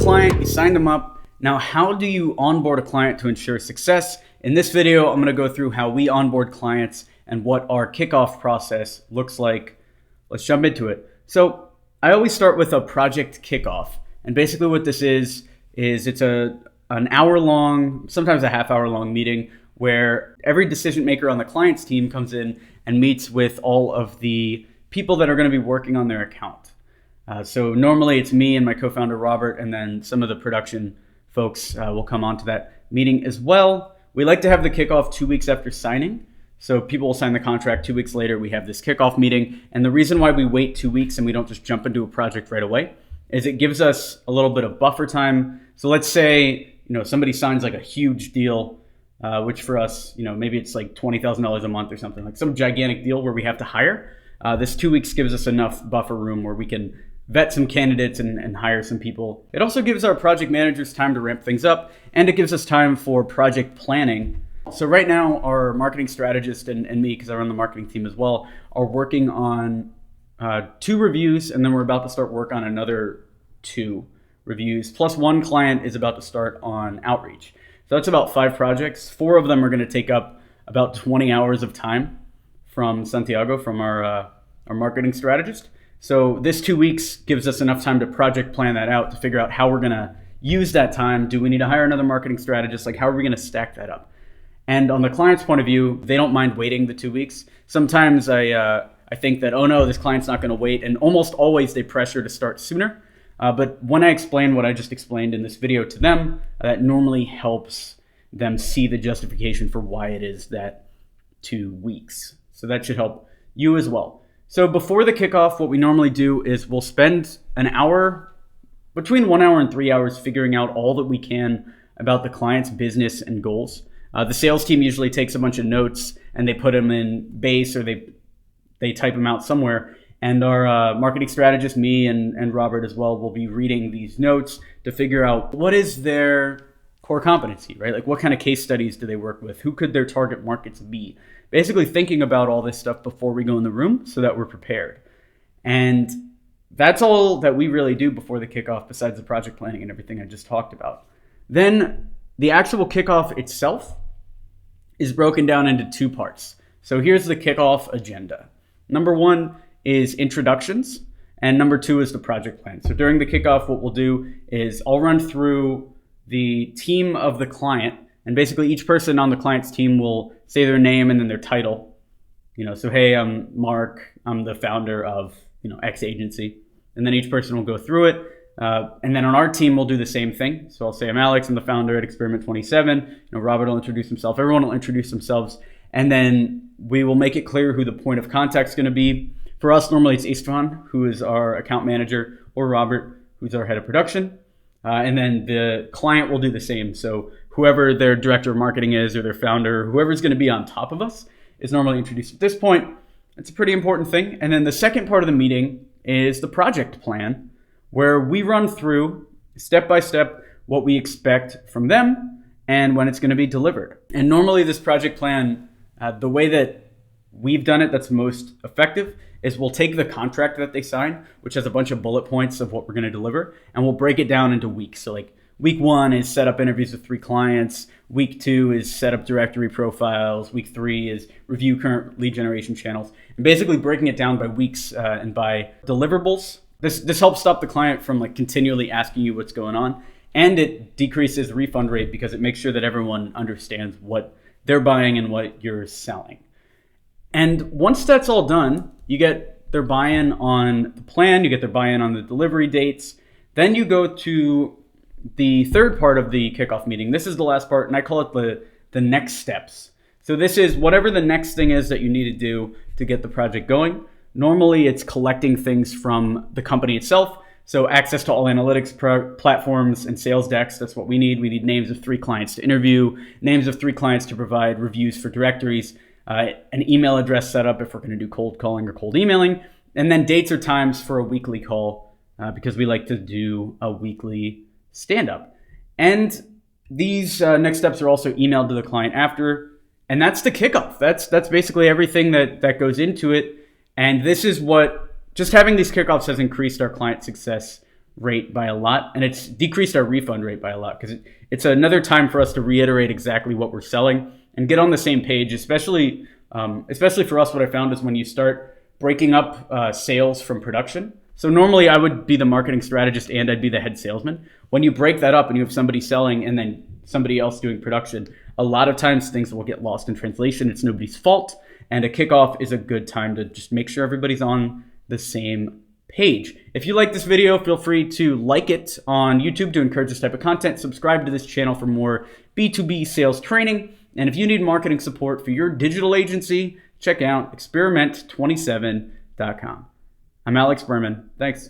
client, you signed them up. Now, how do you onboard a client to ensure success? In this video, I'm going to go through how we onboard clients and what our kickoff process looks like. Let's jump into it. So I always start with a project kickoff. And basically what this is it's an hour long, sometimes a half hour long meeting where every decision maker on the client's team comes in and meets with all of the people that are going to be working on their account. So normally it's me and my co-founder Robert, and then some of the production folks will come on to that meeting as well. We like to have the kickoff 2 weeks after signing. So people will sign the contract 2 weeks later. We have this kickoff meeting. And the reason why we wait 2 weeks and we don't just jump into a project right away is it gives us a little bit of buffer time. So let's say, somebody signs like a huge deal, which for us, maybe it's like $20,000 a month or something, like some gigantic deal where we have to hire. This 2 weeks gives us enough buffer room where we can vet some candidates and hire some people. It also gives our project managers time to ramp things up, and it gives us time for project planning. So right now, our marketing strategist and me, because I run the marketing team as well, are working on 2 reviews, and then we're about to start work on another 2 reviews. Plus one client is about to start on outreach. So that's about 5 projects. 4 of them are going to take up about 20 hours of time from Santiago, from our marketing strategist. So this 2 weeks gives us enough time to project plan that out, to figure out how we're going to use that time. Do we need to hire another marketing strategist? Like, how are we going to stack that up? And on the client's point of view, they don't mind waiting the 2 weeks. Sometimes I think that, oh no, this client's not going to wait. And almost always they pressure to start sooner. But when I explain what I just explained in this video to them, that normally helps them see the justification for why it is that 2 weeks. So that should help you as well. So before the kickoff, what we normally do is we'll spend an hour, between 1 hour and 3 hours, figuring out all that we can about the client's business and goals. The sales team usually takes a bunch of notes and they put them in Base, or they type them out somewhere. And our marketing strategist, me and Robert as well, will be reading these notes to figure out what is their core competency, right? Like, what kind of case studies do they work with? Who could their target markets be? Basically thinking about all this stuff before we go in the room so that we're prepared. And that's all that we really do before the kickoff, besides the project planning and everything I just talked about. Then the actual kickoff itself is broken down into 2 parts. So here's the kickoff agenda. Number 1 is introductions, and number 2 is the project plan. So during the kickoff, what we'll do is I'll run through the team of the client, and basically each person on the client's team will say their name and then their title. So hey, I'm Mark, I'm the founder of X agency. And then each person will go through it. And then on our team, we'll do the same thing. So I'll say I'm Alex, I'm the founder at Experiment 27. Robert will introduce himself, everyone will introduce themselves. And then we will make it clear who the point of contact is going to be. For us, normally it's Istvan, who is our account manager, or Robert, who's our head of production. And then the client will do the same. So whoever their director of marketing is, or their founder, whoever's going to be on top of us, is normally introduced at this point. It's a pretty important thing. And then the second part of the meeting is the project plan, where we run through step by step what we expect from them and when it's going to be delivered. And normally this project plan, the way that we've done it that's most effective is we'll take the contract that they sign, which has a bunch of bullet points of what we're going to deliver, and we'll break it down into weeks. So like week 1 is set up interviews with 3 clients. Week 2 is set up directory profiles. Week 3 is review current lead generation channels. And basically breaking it down by weeks and by deliverables. This helps stop the client from continually asking you what's going on. And it decreases the refund rate because it makes sure that everyone understands what they're buying and what you're selling. And once that's all done, you get their buy-in on the plan, you get their buy-in on the delivery dates. Then you go to the third part of the kickoff meeting. This is the last part, and I call it the next steps. So this is whatever the next thing is that you need to do to get the project going. Normally, it's collecting things from the company itself. So access to all analytics platforms and sales decks, that's what we need. We need names of 3 clients to interview, names of 3 clients to provide reviews for directories, an email address set up if we're going to do cold calling or cold emailing, and then dates or times for a weekly call because we like to do a weekly stand-up. And these next steps are also emailed to the client after, and that's the kickoff. That's basically everything that goes into it. And this is what, just having these kickoffs has increased our client success rate by a lot, and it's decreased our refund rate by a lot, because it's another time for us to reiterate exactly what we're selling and get on the same page. Especially for us, what I found is when you start breaking up sales from production. So normally I would be the marketing strategist and I'd be the head salesman. When you break that up and you have somebody selling and then somebody else doing production, a lot of times things will get lost in translation. It's nobody's fault, and a kickoff is a good time to just make sure everybody's on the same page. If you like this video, feel free to like it on YouTube to encourage this type of content. Subscribe to this channel for more B2B sales training. And if you need marketing support for your digital agency, check out experiment27.com. I'm Alex Berman. Thanks.